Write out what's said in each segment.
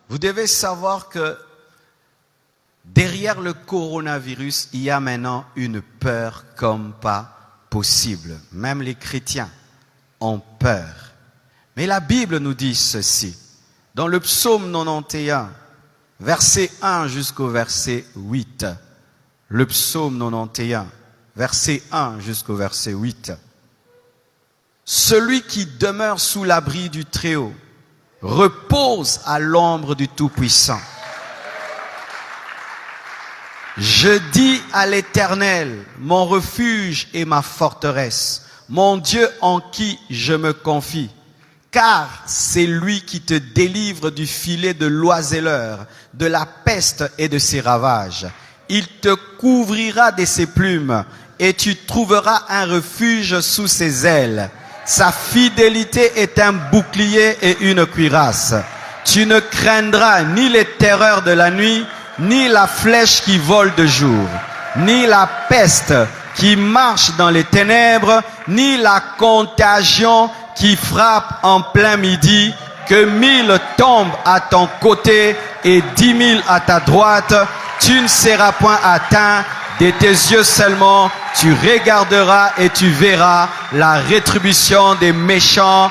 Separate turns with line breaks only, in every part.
Vous devez savoir que derrière le coronavirus, il y a maintenant une peur comme pas possible. Même les chrétiens ont peur. Mais la Bible nous dit ceci. Dans le psaume 91, verset 1 jusqu'au verset 8. Le psaume 91, verset 1 jusqu'au verset 8. Celui qui demeure sous l'abri du Très-Haut repose à l'ombre du Tout-Puissant. Je dis à l'Éternel, mon refuge et ma forteresse, mon Dieu en qui je me confie. Car c'est lui qui te délivre du filet de l'oiseleur, de la peste et de ses ravages. Il te couvrira de ses plumes et tu trouveras un refuge sous ses ailes. Sa fidélité est un bouclier et une cuirasse. Tu ne craindras ni les terreurs de la nuit, ni la flèche qui vole de jour, ni la peste qui marche dans les ténèbres, ni la contagion qui frappe en plein midi. Que 1000 tombent à ton côté et 10 000 à ta droite, tu ne seras point atteint. De tes yeux seulement, tu regarderas et tu verras la rétribution des méchants.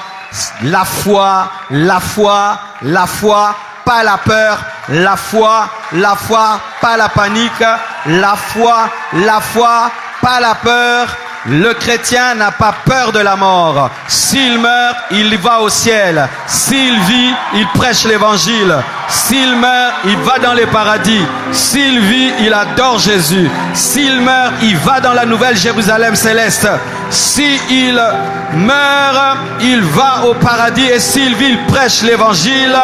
La foi, la foi, la foi, pas la peur, la foi, pas la panique, la foi, pas la peur. Le chrétien n'a pas peur de la mort. S'il meurt, il va au ciel. S'il vit, il prêche l'évangile. S'il meurt, il va dans les paradis. S'il vit, il adore Jésus. S'il meurt, il va dans la nouvelle Jérusalem céleste. S'il meurt, il va au paradis. Et s'il vit, il prêche l'évangile.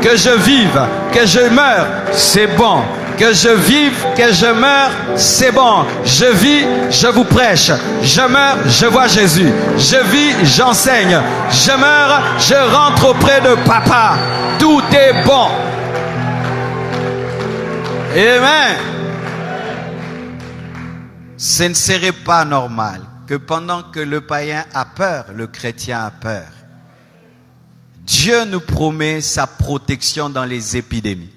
Que je vive, que je meure, c'est bon. Que je vive, que je meure, c'est bon. Je vis, je vous prêche. Je meurs, je vois Jésus. Je vis, j'enseigne. Je meurs, je rentre auprès de papa. Tout est bon. Amen. Ce ne serait pas normal que pendant que le païen a peur, le chrétien a peur. Dieu nous promet sa protection dans les épidémies.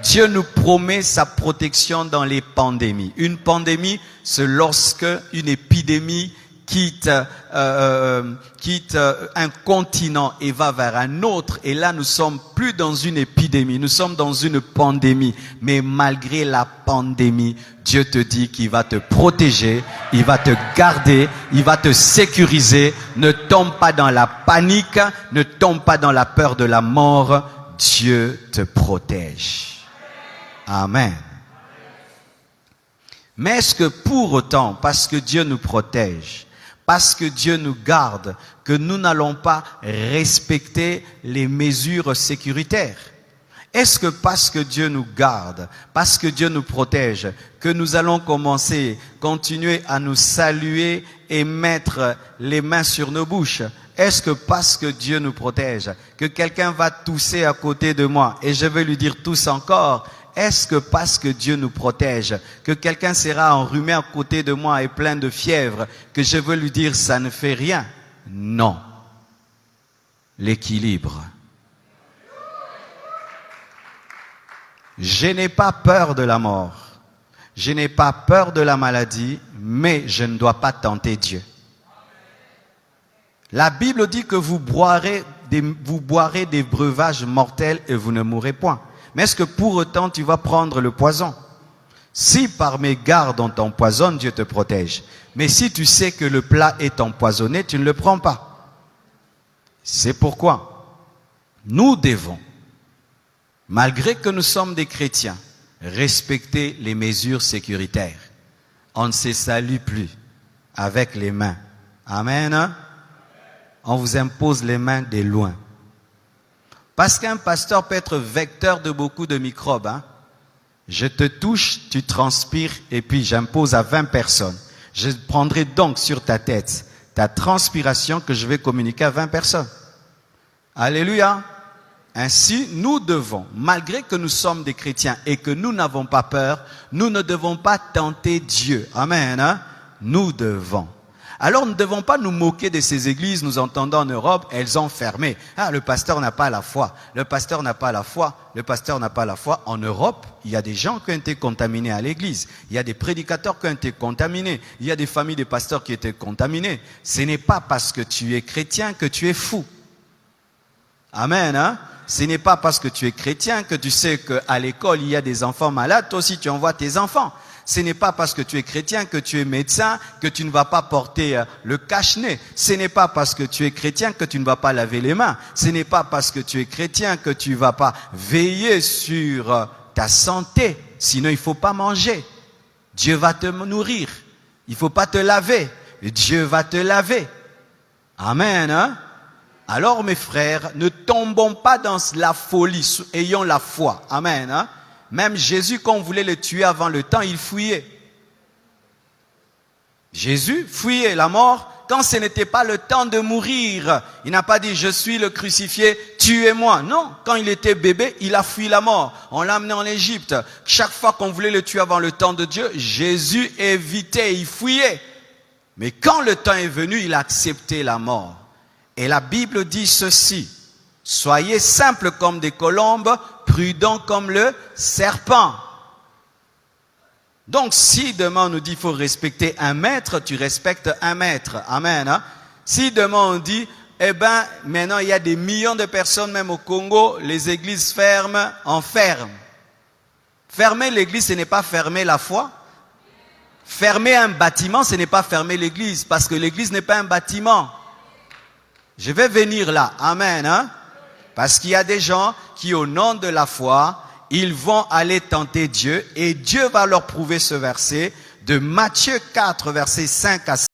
Dieu nous promet sa protection dans les pandémies. Une pandémie, c'est lorsque une épidémie quitte un continent et va vers un autre. Et là, nous sommes plus dans une épidémie, nous sommes dans une pandémie. Mais malgré la pandémie, Dieu te dit qu'il va te protéger, il va te garder, il va te sécuriser. Ne tombe pas dans la panique, ne tombe pas dans la peur de la mort. Dieu te protège. Amen. Mais est-ce que pour autant, parce que Dieu nous protège, parce que Dieu nous garde, que nous n'allons pas respecter les mesures sécuritaires? Est-ce que parce que Dieu nous garde, parce que Dieu nous protège, que nous allons continuer à nous saluer et mettre les mains sur nos bouches? Est-ce que parce que Dieu nous protège, que quelqu'un va tousser à côté de moi et je vais lui dire tousse encore? Est-ce que parce que Dieu nous protège, que quelqu'un sera enrhumé à côté de moi et plein de fièvre, que je veux lui dire ça ne fait rien? Non. L'équilibre. Je n'ai pas peur de la mort. Je n'ai pas peur de la maladie, mais je ne dois pas tenter Dieu. La Bible dit que vous boirez des breuvages mortels et vous ne mourrez point. Mais est-ce que pour autant tu vas prendre le poison? Si par mes gardes on t'empoisonne, Dieu te protège. Mais si tu sais que le plat est empoisonné, tu ne le prends pas. C'est pourquoi nous devons, malgré que nous sommes des chrétiens, respecter les mesures sécuritaires. On ne se salue plus avec les mains. Amen. On vous impose les mains de loin. Parce qu'un pasteur peut être vecteur de beaucoup de microbes. Je te touche, tu transpires et puis j'impose à 20 personnes. Je prendrai donc sur ta tête ta transpiration que je vais communiquer à 20 personnes. Alléluia. Ainsi, nous devons, malgré que nous sommes des chrétiens et que nous n'avons pas peur, nous ne devons pas tenter Dieu. Amen. Nous devons. Alors nous ne devons pas nous moquer de ces églises, nous entendons en Europe, elles ont fermé. Ah, le pasteur n'a pas la foi, le pasteur n'a pas la foi, le pasteur n'a pas la foi. En Europe, il y a des gens qui ont été contaminés à l'église, il y a des prédicateurs qui ont été contaminés, il y a des familles de pasteurs qui étaient contaminées. Ce n'est pas parce que tu es chrétien que tu es fou. Amen, hein? Ce n'est pas parce que tu es chrétien que tu sais qu'à l'école, il y a des enfants malades, toi aussi tu envoies tes enfants. Ce n'est pas parce que tu es chrétien que tu es médecin que tu ne vas pas porter le cache-nez. Ce n'est pas parce que tu es chrétien que tu ne vas pas laver les mains. Ce n'est pas parce que tu es chrétien que tu ne vas pas veiller sur ta santé. Sinon, il ne faut pas manger. Dieu va te nourrir. Il ne faut pas te laver. Dieu va te laver. Amen, hein? Alors, mes frères, ne tombons pas dans la folie. Ayons la foi. Amen, hein? Même Jésus, quand on voulait le tuer avant le temps, il fuyait. Jésus fuyait la mort quand ce n'était pas le temps de mourir. Il n'a pas dit, je suis le crucifié, tuez-moi. Non, quand il était bébé, il a fui la mort. On l'a amené en Égypte. Chaque fois qu'on voulait le tuer avant le temps de Dieu, Jésus évitait, il fuyait. Mais quand le temps est venu, il a accepté la mort. Et la Bible dit ceci, soyez simples comme des colombes, prudent comme le serpent. Donc, si demain on nous dit qu'il faut respecter un maître, tu respectes un maître. Amen. Hein? Si demain on dit, maintenant il y a des millions de personnes, même au Congo, les églises ferment, on ferme. Fermer l'église, ce n'est pas fermer la foi. Fermer un bâtiment, ce n'est pas fermer l'église, parce que l'église n'est pas un bâtiment. Je vais venir là. Amen. Hein? Parce qu'il y a des gens qui, au nom de la foi, ils vont aller tenter Dieu et Dieu va leur prouver ce verset de Matthieu 4, versets 5 à 6.